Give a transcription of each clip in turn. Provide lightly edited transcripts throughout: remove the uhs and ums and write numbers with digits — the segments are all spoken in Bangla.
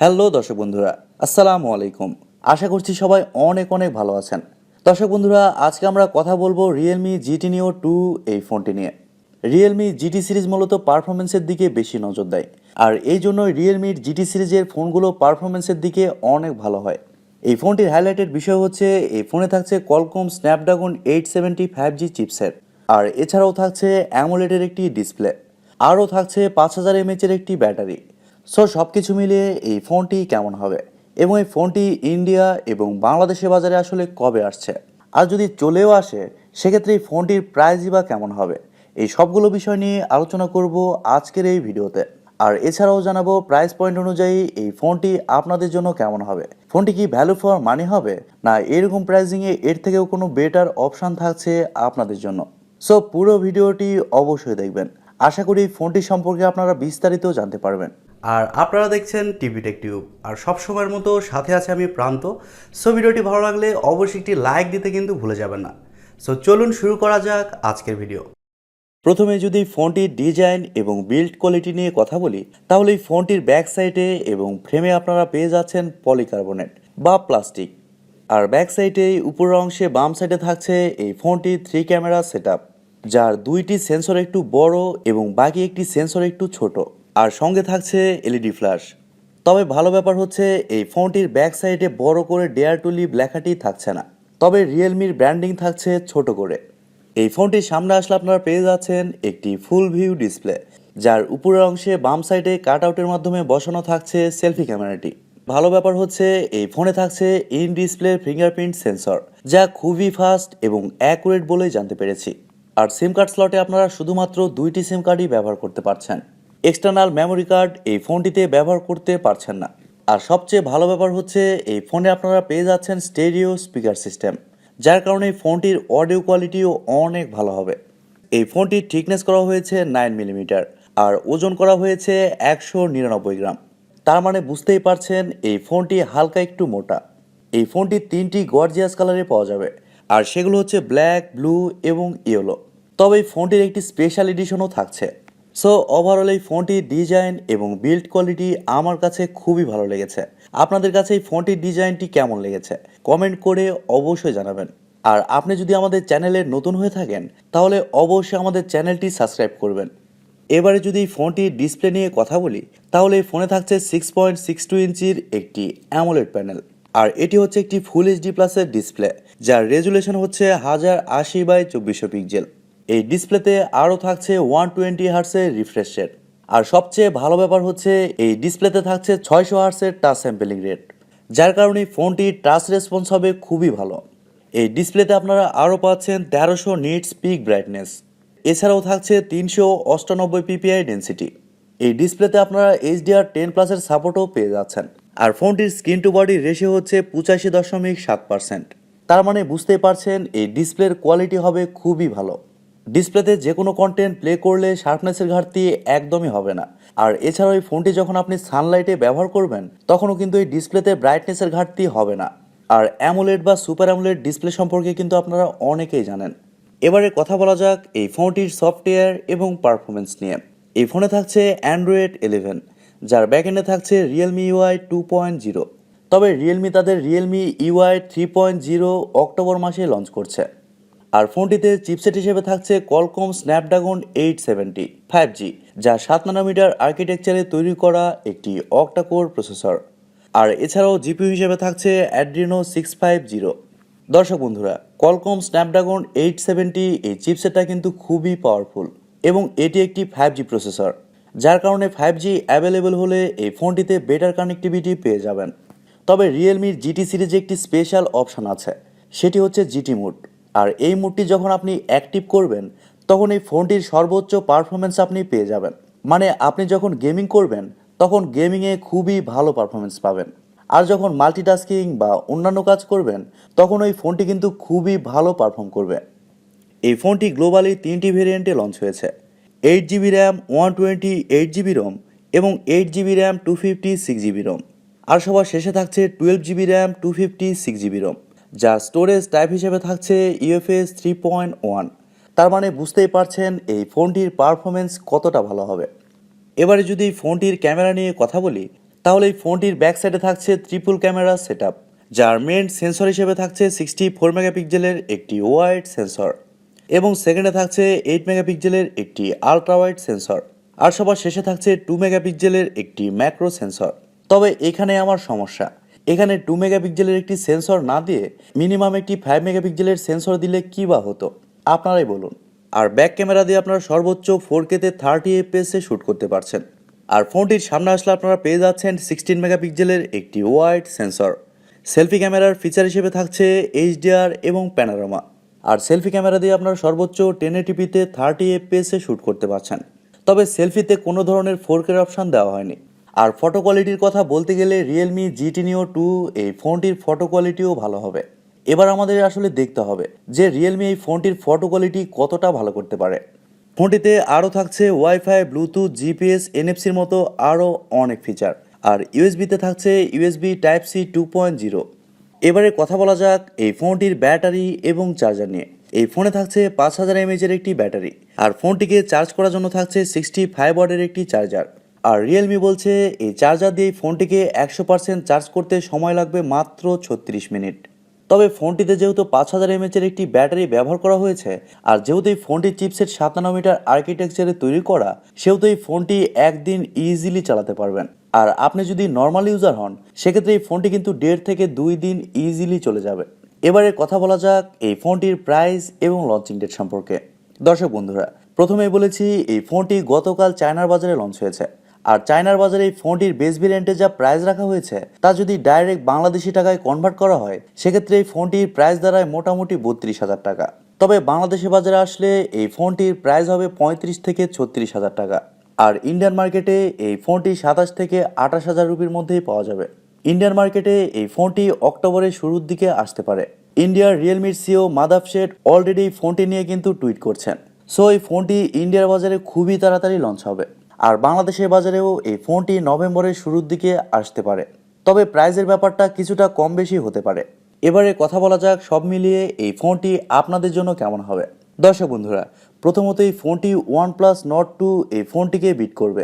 হ্যালো দর্শক বন্ধুরা, আসসালামু আলাইকুম। আশা করছি সবাই অনেক অনেক ভালো আছেন। দর্শক বন্ধুরা, আজকে আমরা কথা বলবো রিয়েলমি জিটি নিও 2 এই ফোনটি নিয়ে। রিয়েলমি জিটি সিরিজ মূলত পারফরমেন্সের দিকে বেশি নজর দেয়, আর এই জন্যই রিয়েলমির জিটি সিরিজের ফোনগুলো পারফরমেন্সের দিকে অনেক ভালো হয়। এই ফোনটির হাইলাইটেড বিষয় হচ্ছে এই ফোনে থাকছে কোয়ালকম স্ন্যাপড্রাগন 875G চিপসেট, আর এছাড়াও থাকছে অ্যামোলেডের একটি ডিসপ্লে, আরও থাকছে 5000 mAh-এর একটি ব্যাটারি। সো সব কিছু মিলিয়ে এই ফোনটি কেমন হবে এবং এই ফোনটি ইন্ডিয়া এবং বাংলাদেশের বাজারে আসলে কবে আসছে, আর যদি চলেও আসে সেক্ষেত্রে এই ফোনটির প্রাইসই বা কেমন হবে, এই সবগুলো বিষয় নিয়ে আলোচনা করব আজকের এই ভিডিওতে। আর এছাড়াও জানাবো প্রাইস পয়েন্ট অনুযায়ী এই ফোনটি আপনাদের জন্য কেমন হবে, ফোনটি কি ভ্যালু ফর মানি হবে, না এরকম প্রাইসিংয়ে এর থেকেও কোনো বেটার অপশান থাকছে আপনাদের জন্য। সো পুরো ভিডিওটি অবশ্যই দেখবেন, আশা করি ফোনটি সম্পর্কে আপনারা বিস্তারিত জানতে পারবেন। আর আপনারা দেখছেন টিভি টেক টিউব, আর সব সময়ের মতো সাথে আছে আমি প্রান্ত। সো ভিডিওটি ভালো লাগলে অবশ্যই একটি লাইক দিতে কিন্তু ভুলে যাবেন না। সো চলুন শুরু করা যাক আজকের ভিডিও। প্রথমে যদি ফোনটির ডিজাইন এবং বিল্ড কোয়ালিটি নিয়ে কথা বলি, তাহলে এই ফোনটির ব্যাক সাইডে এবং ফ্রেমে আপনারা পেয়ে যাচ্ছেন পলিকার্বনেট বা প্লাস্টিক। আর ব্যাক সাইডে উপরের অংশে বাম সাইডে থাকছে এই ফোনটির 3 ক্যামেরা সেটআপ, যার দুইটি সেন্সর একটু বড় এবং বাকি একটি সেন্সর একটু ছোট, আর সঙ্গে থাকছে এলইডি ফ্ল্যাশ। তবে ভালো ব্যাপার হচ্ছে এই ফোনটির ব্যাক সাইডে বড় করে ডেয়ার টু লিভ লেখাটি থাকছে না, তবে রিয়েলমির ব্র্যান্ডিং থাকছে ছোট করে। এই ফোনটির সামনে আসলে আপনারা পেয়ে যাচ্ছেন একটি ফুল ভিউ ডিসপ্লে, যার উপরের অংশে বাম সাইডে কাট আউটের মাধ্যমে বসানো থাকছে সেলফি ক্যামেরাটি। ভালো ব্যাপার হচ্ছে এই ফোনে থাকছে ইন ডিসপ্লে ফিঙ্গারপ্রিন্ট সেন্সর, যা খুবই ফাস্ট এবং অ্যাকুরেট বলেই জানতে পেরেছি। আর সিম কার্ড স্লটে আপনারা শুধুমাত্র 2টি সিম কার্ডই ব্যবহার করতে পারছেন, এক্সটার্নাল মেমোরি কার্ড এই ফোনটিতে ব্যবহার করতে পারছেন না। আর সবচেয়ে ভালো ব্যাপার হচ্ছে এই ফোনে আপনারা পেয়ে যাচ্ছেন স্টেরিও স্পিকার সিস্টেম, যার কারণে এই ফোনটির অডিও কোয়ালিটিও অনেক ভালো হবে। এই ফোনটির থিকনেস করা হয়েছে 9 মিলিমিটার, আর ওজন করা হয়েছে 199 গ্রাম। তার মানে বুঝতেই পারছেন এই ফোনটি হালকা একটু মোটা। এই ফোনটি 3টি গর্জিয়াস কালারে পাওয়া যাবে, আর সেগুলো হচ্ছে ব্ল্যাক, ব্লু এবং ইয়েলো। তবে এই ফোনটির একটি স্পেশাল এডিশনও থাকছে। সো ওভারঅল এই ফোনটির ডিজাইন এবং বিল্ড কোয়ালিটি আমার কাছে খুবই ভালো লেগেছে। আপনাদের কাছে এই ফোনটির ডিজাইনটি কেমন লেগেছে কমেন্ট করে অবশ্যই জানাবেন। আর আপনি যদি আমাদের চ্যানেলে নতুন হয়ে থাকেন তাহলে অবশ্যই আমাদের চ্যানেলটি সাবস্ক্রাইব করবেন। এবারে যদি ফোনটির ডিসপ্লে নিয়ে কথা বলি, তাহলে এই ফোনে থাকছে 6.62 ইঞ্চির একটি অ্যামোলেড প্যানেল, আর এটি হচ্ছে একটি ফুল এইচডি প্লাসের ডিসপ্লে, যার রেজুলেশন হচ্ছে 1080x2400 পিক্সেল। এই ডিসপ্লেতে আরও থাকছে 120 হার্টসের রিফ্রেশ রেট, আর সবচেয়ে ভালো ব্যাপার হচ্ছে এই ডিসপ্লেতে থাকছে 600 হার্টসের টাচ স্যাম্পলিং রেট, যার কারণে ফোনটির টাচ রেসপন্স হবে খুবই ভালো। এই ডিসপ্লেতে আপনারা আরও পাচ্ছেন 1300 নিটস পিক ব্রাইটনেস, এছাড়াও থাকছে 398 পিপিআই ডেন্সিটি। এই ডিসপ্লেতে আপনারা HDR10 প্লাসের সাপোর্টও পেয়ে যাচ্ছেন, আর ফোনটির স্ক্রিন টু বডি রেশিও হচ্ছে 85.7%। তার মানে বুঝতেই পারছেন এই ডিসপ্লের কোয়ালিটি হবে খুবই ভালো। ডিসপ্লেতে যে কোনো কন্টেন্ট প্লে করলে শার্পনেসের ঘাটতি একদমই হবে না। আর এছাড়াও এই ফোনটি যখন আপনি সানলাইটে ব্যবহার করবেন তখনও কিন্তু এই ডিসপ্লেতে ব্রাইটনেসের ঘাটতি হবে না। আর অ্যামোলেড বা সুপার অ্যামোলেড ডিসপ্লে সম্পর্কে কিন্তু আপনারা অনেকেই জানেন। এবারে কথা বলা যাক এই ফোনটির সফটওয়্যার এবং পারফরমেন্স নিয়ে। এই ফোনে থাকছে অ্যান্ড্রয়েড 11, যার ব্যাকএন্ডে থাকছে রিয়েলমি ইউআই 2.0। তবে রিয়েলমি তাদের রিয়েলমি ইউআই 3.0 অক্টোবর মাসে লঞ্চ করছে। আর ফোনটিতে চিপসেট হিসেবে থাকছে কোয়ালকম স্ন্যাপড্রাগন 875G, যা 7 নানোমিটার আর্কিটেকচারে তৈরি করা একটি অক্টা-কোর প্রসেসর। আর এছাড়াও জিপিইউ হিসেবে থাকছে অ্যাড্রিনো 650। দর্শক বন্ধুরা, কোয়ালকম স্ন্যাপড্রাগন 870 এই চিপসেটটা কিন্তু খুবই পাওয়ারফুল এবং এটি একটি 5G প্রসেসর, যার কারণে 5G অ্যাভেলেবল হলে এই ফোনটিতে বেটার কানেক্টিভিটি পেয়ে যাবেন। তবে রিয়েলমির জিটি সিরিজে একটি স্পেশাল অপশান আছে, সেটি হচ্ছে জিটি মোড। আর এই মোডটি যখন আপনি অ্যাক্টিভ করবেন তখন এই ফোনটির সর্বোচ্চ পারফরমেন্স আপনি পেয়ে যাবেন। মানে আপনি যখন গেমিং করবেন তখন গেমিংয়ে খুবই ভালো পারফরমেন্স পাবেন, আর যখন মাল্টিটাস্কিং বা অন্যান্য কাজ করবেন তখন ওই ফোনটি কিন্তু খুবই ভালো পারফর্ম করবে। এই ফোনটি গ্লোবালি 3টি ভেরিয়েন্টে লঞ্চ হয়েছে: 8GB র্যাম, 128GB রোম এবং 8GB র্যাম 256GB রোম। আর সবার শেষে থাকছে 12GB র্যাম 256GB রোম, যা স্টোরেজ টাইপ হিসেবে থাকছে UFS 3.1। তার মানে বুঝতেই পারছেন এই ফোনটির পারফরমেন্স কতটা ভালো হবে। এবারে যদি ফোনটির ক্যামেরা নিয়ে কথা বলি, তাহলে এই ফোনটির ব্যাক সাইডে থাকছে ট্রিপল ক্যামেরা সেটআপ, যার মেন সেন্সর হিসেবে থাকছে 64 মেগাপিক্সেলের একটি ওয়াইড সেন্সর এবং সেকেন্ডে থাকছে 8 মেগাপিক্সেলের একটি আলট্রা ওয়াইড সেন্সর, আর সবার শেষে থাকছে 2 মেগাপিক্সেলের একটি ম্যাক্রো সেন্সর। তবে এখানে আমার সমস্যা, এখানে 2 মেগাপিক্সেলের একটি সেন্সর না দিয়ে মিনিমাম একটি 5 মেগাপিক্সেলের সেন্সর দিলে কি বা হতো, আপনারাই বলুন। আর ব্যাক ক্যামেরা দিয়ে আপনারা সর্বোচ্চ 4K-তে 30 FPS-এ শ্যুট করতে পারছেন। আর ফোনটির সামনে আসলে আপনারা পেয়ে যাচ্ছেন 16 মেগাপিক্সেলের একটি ওয়াইড সেন্সর। সেলফি ক্যামেরার ফিচার হিসেবে থাকছে HDR এবং প্যানোরামা। আর সেলফি ক্যামেরা দিয়ে আপনারা সর্বোচ্চ 1080p-তে 30 FPS-এ শ্যুট করতে পারছেন। তবে সেলফিতে কোনো ধরনের 4K অপশান দেওয়া হয়নি। আর ফটো কোয়ালিটির কথা বলতে গেলে Realme GT Neo2 এই ফোনটির ফটো কোয়ালিটিও ভালো হবে। এবার আমাদের আসলে দেখতে হবে যে Realme এই ফোনটির ফটো কোয়ালিটি কতটা ভালো করতে পারে। ফোনটিতে আরও থাকছে ওয়াইফাই, ব্লুটুথ, জিপিএস, এনএফসির মতো আরও অনেক ফিচার। আর ইউএসবিতে থাকছে ইউএসবি Type-C 2.0। এবারে কথা বলা যাক এই ফোনটির ব্যাটারি এবং চার্জার নিয়ে। এই ফোনে থাকছে 5000 mAh-এর একটি ব্যাটারি, আর ফোনটিকে চার্জ করার জন্য থাকছে 65 ওয়াটের একটি চার্জার। আর রিয়েলমি বলছে এই চার্জার দিয়ে ফোনটিকে 100% চার্জ করতে সময় লাগবে মাত্র 36 মিনিট। তবে ফোনটিতে যেহেতু 5000 mAh-এর একটি ব্যাটারি ব্যবহার করা হয়েছে, আর যেহেতু এই ফোনটির চিপসেট 7 নানোমিটার আর্কিটেকচারে তৈরি করা, সেহেতু এই ফোনটি একদিন ইজিলি চালাতে পারবেন। আর আপনি যদি নর্মাল ইউজার হন, সেক্ষেত্রে এই ফোনটি কিন্তু 1.5 থেকে 2 দিন ইজিলি চলে যাবে। এবারে কথা বলা যাক এই ফোনটির প্রাইস এবং লঞ্চিং ডেট সম্পর্কে। দর্শক বন্ধুরা, প্রথমেই বলেছি এই ফোনটি গতকাল চায়নার বাজারে লঞ্চ হয়েছে। আর চায়নার বাজারে এই ফোনটির বেস ভেরিয়েন্টে যা প্রাইস রাখা হয়েছে তা যদি ডাইরেক্ট বাংলাদেশি টাকায় কনভার্ট করা হয়, সেক্ষেত্রে এই ফোনটির প্রাইস দাঁড়ায় মোটামুটি 32,000 টাকা। তবে বাংলাদেশের বাজারে আসলে এই ফোনটির প্রাইস হবে 35 থেকে 36,000 টাকা। আর ইন্ডিয়ান মার্কেটে এই ফোনটি 27 থেকে 28,000 রুপির মধ্যেই পাওয়া যাবে। ইন্ডিয়ান মার্কেটে এই ফোনটি অক্টোবরের শুরুর দিকে আসতে পারে। ইন্ডিয়ার রিয়েলমির সিও মাদাব শেঠ অলরেডি এই ফোনটি নিয়ে কিন্তু টুইট করছেন। সো এই ফোনটি ইন্ডিয়ার বাজারে খুবই তাড়াতাড়ি লঞ্চ হবে। আর বাংলাদেশের বাজারেও এই ফোনটি নভেম্বরের শুরুর দিকে আসতে পারে। তবে প্রাইসের ব্যাপারটা কিছুটা কম বেশি হতে পারে। এবারে কথা বলা যাক সব মিলিয়ে এই ফোনটি আপনাদের জন্য কেমন হবে। দর্শক বন্ধুরা, প্রথমত এই ফোনটি OnePlus Nord 2 এই ফোনটিকে বিট করবে।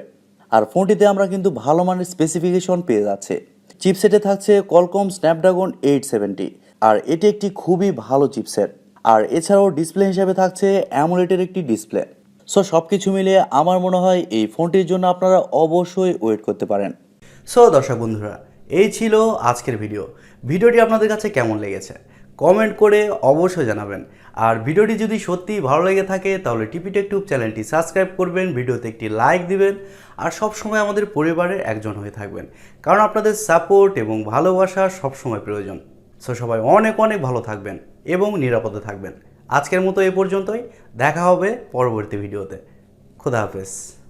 আর ফোনটিতে আমরা কিন্তু ভালো মানের স্পেসিফিকেশন পেয়ে যাচ্ছে। চিপসেটে থাকছে Qualcomm Snapdragon 870, আর এটি একটি খুবই ভালো চিপসেট। আর এছাড়াও ডিসপ্লে হিসেবে থাকছে AMOLED-এর একটি ডিসপ্লে। সো সব কিছু মিলিয়ে আমার মনে হয় এই ফোনটির জন্য আপনারা অবশ্যই ওয়েট করতে পারেন। সো দর্শক বন্ধুরা, এই ছিল আজকের ভিডিওটি আপনাদের কাছে কেমন লেগেছে কমেন্ট করে অবশ্যই জানাবেন। আর ভিডিওটি যদি সত্যিই ভালো লেগে থাকে তাহলে টিপিটেক টিউব চ্যানেলটি সাবস্ক্রাইব করবেন, ভিডিওতে একটি লাইক দিবেন, আর সবসময় আমাদের পরিবারের একজন হয়ে থাকবেন, কারণ আপনাদের সাপোর্ট এবং ভালোবাসা সবসময় প্রয়োজন। সো সবাই অনেক অনেক ভালো থাকবেন এবং নিরাপদে থাকবেন। আজকের মতো এ পর্যন্তই, দেখা হবে পরবর্তী ভিডিওতে। খোদা হাফেজ।